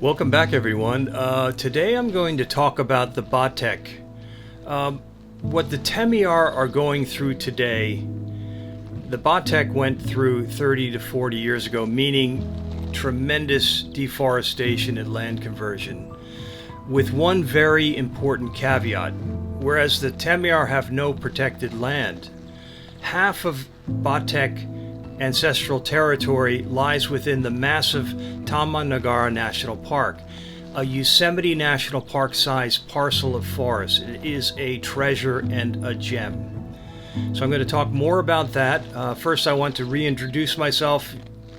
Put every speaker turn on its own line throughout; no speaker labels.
Welcome back, everyone. Today I'm going to talk about the Batek. What the Temiar are going through today, the Batek went through 30 to 40 years ago, meaning tremendous deforestation and land conversion, with one very important caveat. Whereas the Temiar have no protected land, half of Batek ancestral territory lies within the massive Taman Negara National Park, a Yosemite National Park-sized parcel of forest. It is a treasure and a gem. So I'm going to talk more about that. First, I want to reintroduce myself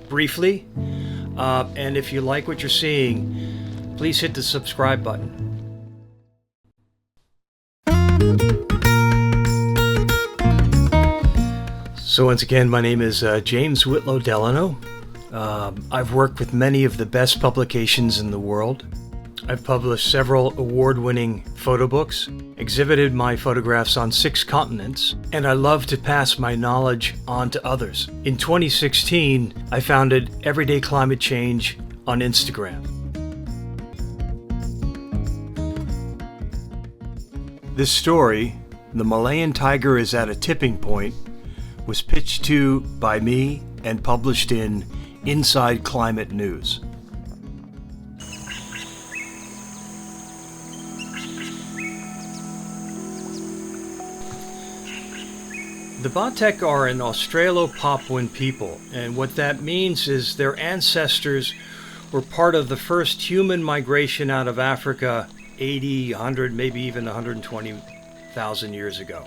briefly, and if you like what you're seeing, please hit the subscribe button. So once again, my name is James Whitlow Delano. I've worked with many of the best publications in the world. I've published several award-winning photo books, exhibited my photographs on 6 continents, and I love to pass my knowledge on to others. In 2016, I founded Everyday Climate Change on Instagram. This story, The Malayan Tiger is at a Tipping Point, was pitched to by me and published in Inside Climate News. The Batek are an Australo-Papuan people, and what that means is their ancestors were part of the first human migration out of Africa 80, 100, maybe even 120,000 years ago.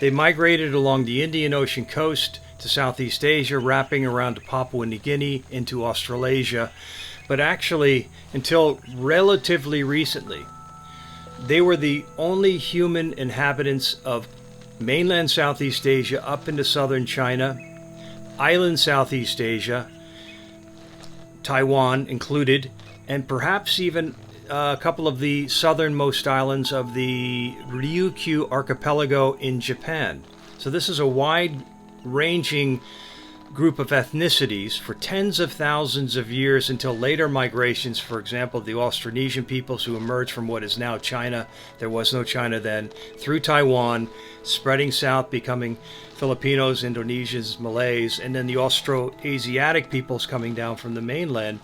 They migrated along the Indian Ocean coast to Southeast Asia, wrapping around to Papua New Guinea into Australasia. But actually, until relatively recently, they were the only human inhabitants of mainland Southeast Asia up into southern China, island Southeast Asia, Taiwan included, and perhaps even a couple of the southernmost islands of the Ryukyu archipelago in Japan. So this is a wide-ranging group of ethnicities for tens of thousands of years until later migrations. For example, the Austronesian peoples who emerged from what is now China, there was no China then, through Taiwan, spreading south, becoming Filipinos, Indonesians, Malays, and then the Austroasiatic peoples coming down from the mainland,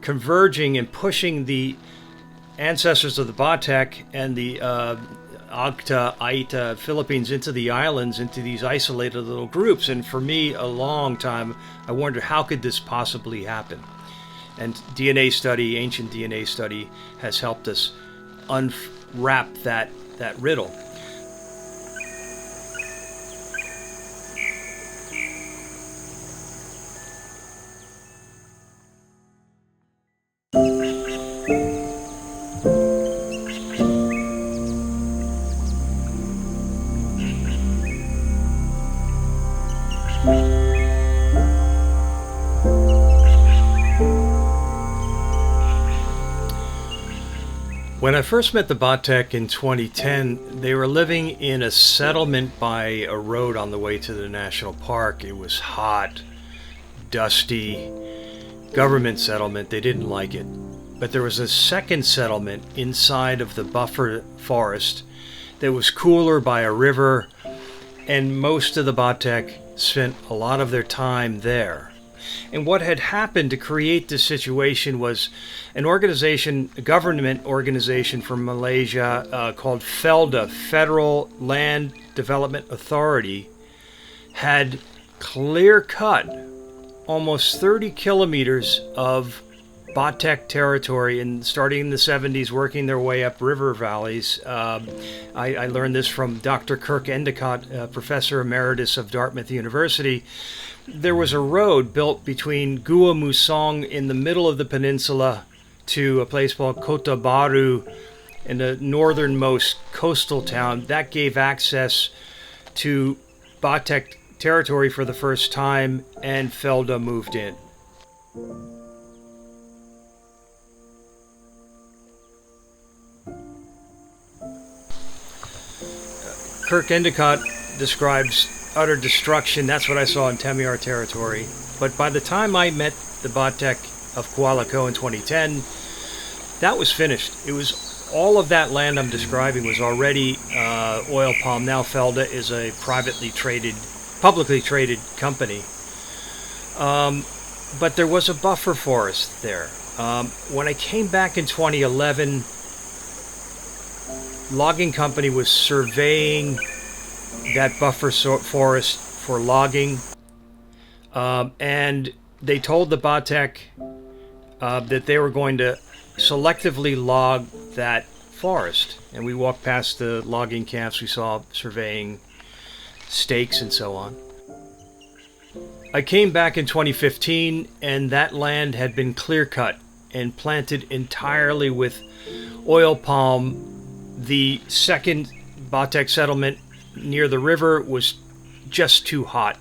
converging and pushing the ancestors of the Batek and the Agta, Aita Philippines into the islands, into these isolated little groups. And for me, a long time, I wondered, how could this possibly happen? And DNA study, ancient DNA study, has helped us unwrap that riddle. When I first met the Batek in 2010, they were living in a settlement by a road on the way to the national park. It was hot, dusty, government settlement. They didn't like it. But there was a second settlement inside of the buffer forest that was cooler by a river, and most of the Batek spent a lot of their time there. And what had happened to create this situation was an organization, a government organization from Malaysia called FELDA, Federal Land Development Authority, had clear-cut almost 30 kilometers of Batek territory, and starting in the 70s, working their way up river valleys. I learned this from Dr. Kirk Endicott, Professor Emeritus of Dartmouth University. There was a road built between Gua Musang in the middle of the peninsula to a place called Kota Baru in the northernmost coastal town. That gave access to Batek territory for the first time, and Felda moved in. Kirk Endicott describes utter destruction. That's what I saw in Temiar territory. But by the time I met the Batek of Kuala Koh in 2010, That was finished. It was all of that land I'm describing was already oil palm. Now Felda is a publicly traded company. But there was a buffer forest there. When I came back in 2011, logging company was surveying that buffer forest for logging, and they told the Batek that they were going to selectively log that forest. And we walked past the logging camps. We saw surveying stakes and so on. I came back in 2015, and that land had been clear-cut and planted entirely with oil palm. The second Batek settlement near the river was just too hot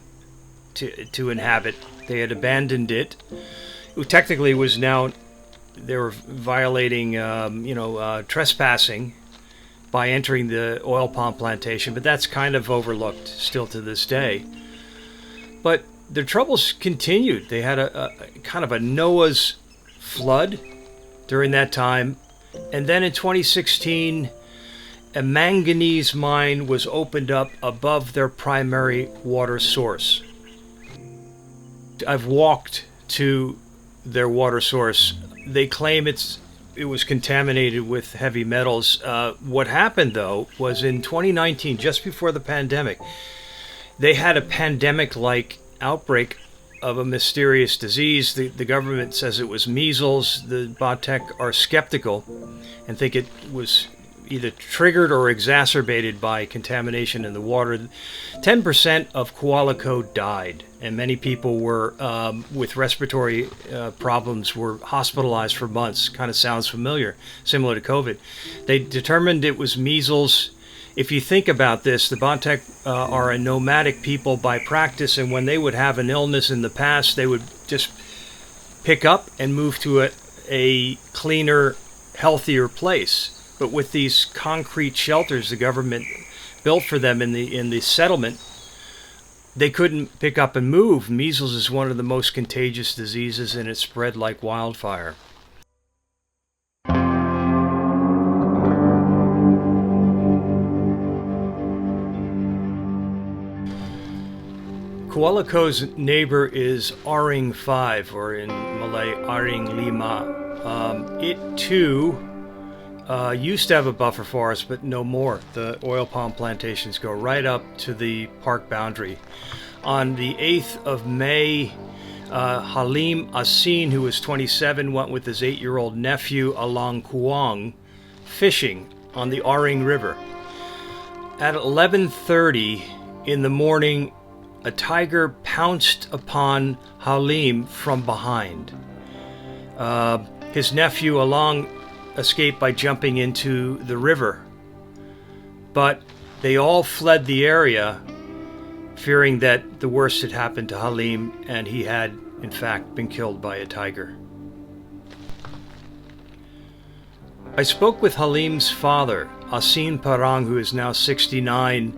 to inhabit. They had abandoned it. It technically was now, they were violating, trespassing by entering the oil palm plantation, but that's kind of overlooked still to this day. But their troubles continued. They had a kind of a Noah's flood during that time. And then in 2016, a manganese mine was opened up above their primary water source. I've walked to their water source. They claim it was contaminated with heavy metals. What happened, though, was in 2019, just before the pandemic, they had a pandemic-like outbreak of a mysterious disease. The government says it was measles. The Batek are skeptical and think it was either triggered or exacerbated by contamination in the water. 10% of Kuala Koh died, and many people were with respiratory problems were hospitalized for months. Kind of sounds familiar, similar to COVID. They determined it was measles. If you think about this, the Batek are a nomadic people by practice, and when they would have an illness in the past, they would just pick up and move to a cleaner, healthier place. But with these concrete shelters the government built for them in the settlement, they couldn't pick up and move. Measles is one of the most contagious diseases, and it spread like wildfire. Kuala Koh's neighbor is Aring 5, or in Malay, Aring 5. It too used to have a buffer forest, but no more. The oil palm plantations go right up to the park boundary. On the 8th of May, Halim Asin, who was 27, went with his 8-year-old nephew along Kuang fishing on the Aring River. At 11:30 in the morning, a tiger pounced upon Halim from behind. His nephew along escaped by jumping into the river, but they all fled the area, fearing that the worst had happened to Halim, and he had, in fact, been killed by a tiger. I spoke with Halim's father, Asin Parang, who is now 69,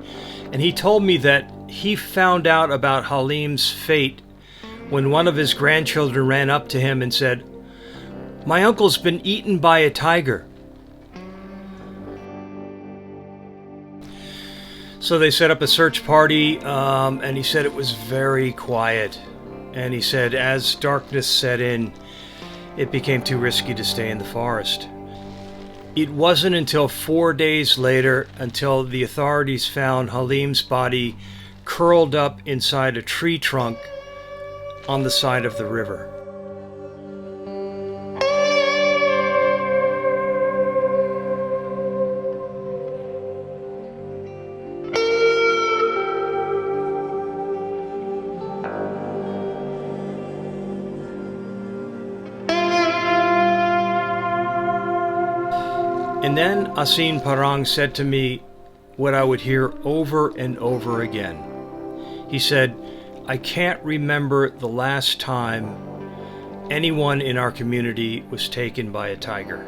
and he told me that he found out about Halim's fate when one of his grandchildren ran up to him and said, "My uncle's been eaten by a tiger." So they set up a search party, and he said it was very quiet. And he said as darkness set in, it became too risky to stay in the forest. It wasn't until 4 days later until the authorities found Halim's body curled up inside a tree trunk on the side of the river. And then Asin Parang said to me what I would hear over and over again. He said, "I can't remember the last time anyone in our community was taken by a tiger."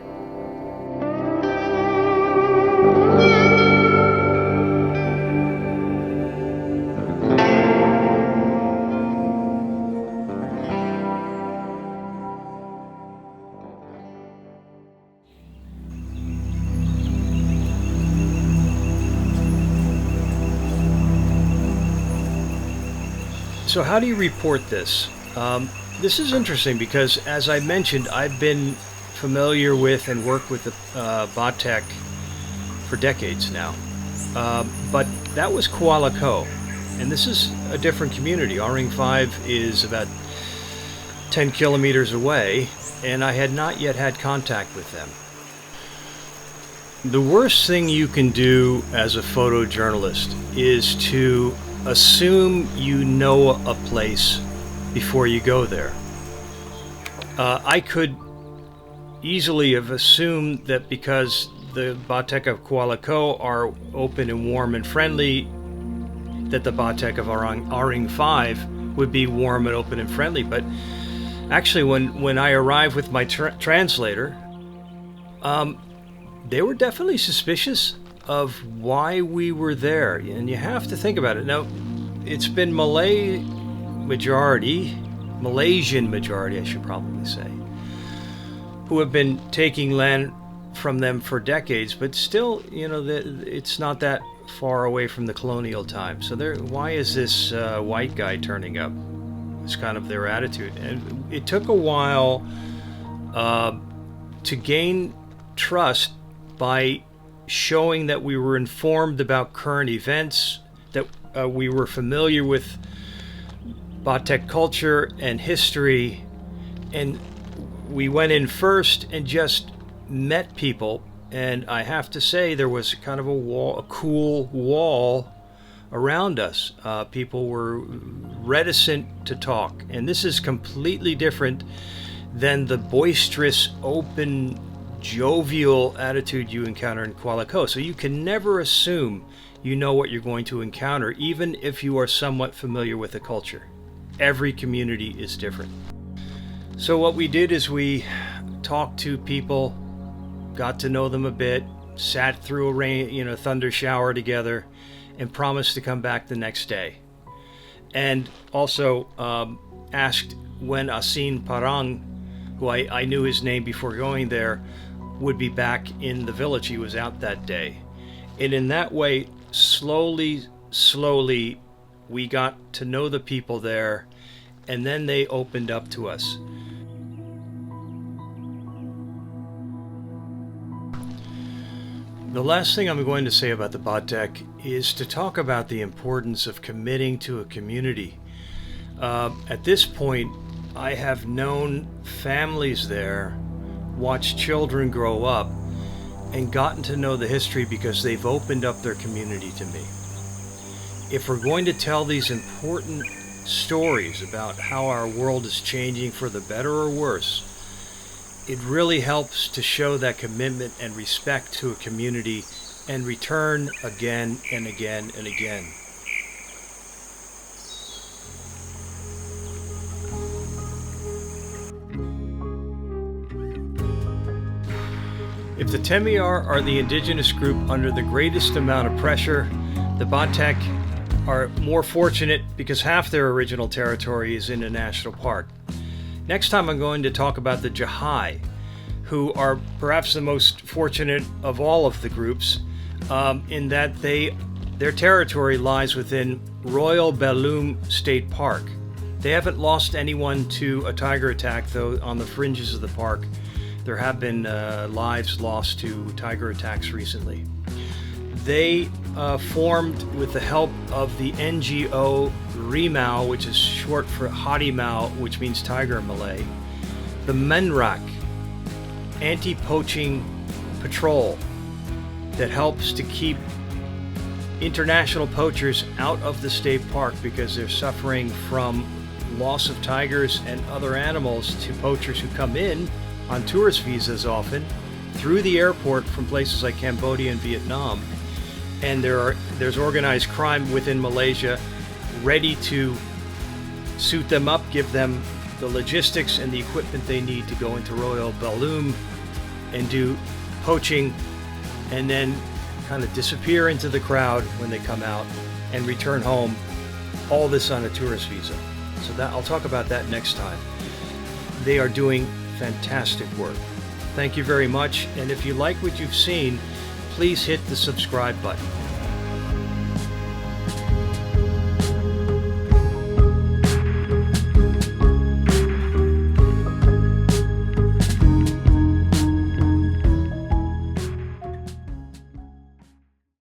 So how do you report this? This is interesting because, as I mentioned, I've been familiar with and worked with the Batek for decades now. But that was Kuala Koh, and this is a different community. Aring 5 is about 10 kilometers away, and I had not yet had contact with them. The worst thing you can do as a photojournalist is to assume you know a place before you go there. I could easily have assumed that because the Batek of Kuala Koh are open and warm and friendly, that the Batek of Aring 5 would be warm and open and friendly. But actually, when I arrived with my translator, they were definitely suspicious of why we were there. And you have to think about it. Now, it's been Malaysian majority, I should probably say, who have been taking land from them for decades, but still, it's not that far away from the colonial time. So why is this white guy turning up? It's kind of their attitude. And it took a while to gain trust by showing that we were informed about current events, that we were familiar with Batek culture and history, and we went in first and just met people. And I have to say, there was kind of a cool wall around us. People were reticent to talk, and this is completely different than the boisterous, open, jovial attitude you encounter in Kuala Koh. So you can never assume you know what you're going to encounter, even if you are somewhat familiar with the culture. Every community is different. So what we did is we talked to people, got to know them a bit, sat through a thunder shower together, and promised to come back the next day. And also asked when Asin Parang, who I knew his name before going there, would be back in the village. He was out that day. And in that way, slowly, we got to know the people there, and then they opened up to us. The last thing I'm going to say about the Batek is to talk about the importance of committing to a community. At this point, I have known families there, watched children grow up, and gotten to know the history because they've opened up their community to me. If we're going to tell these important stories about how our world is changing for the better or worse, it really helps to show that commitment and respect to a community and return again and again and again. If the Temiar are the indigenous group under the greatest amount of pressure, the Batek are more fortunate because half their original territory is in a national park. Next time I'm going to talk about the Jahai, who are perhaps the most fortunate of all of the groups, in that their territory lies within Royal Belum State Park. They haven't lost anyone to a tiger attack, though on the fringes of the park there have been lives lost to tiger attacks recently. They formed with the help of the NGO Rimau, which is short for Harimau, which means tiger in Malay, the Menraq anti-poaching patrol that helps to keep international poachers out of the state park because they're suffering from loss of tigers and other animals to poachers who come in on tourist visas often through the airport from places like Cambodia and Vietnam. And there's organized crime within Malaysia ready to suit them up, give them the logistics and the equipment they need to go into Royal Belum and do poaching, and then kind of disappear into the crowd when they come out and return home, all this on a tourist visa. So that I'll talk about that next time. They are doing fantastic work. Thank you very much, and if you like what you've seen, please hit the subscribe button.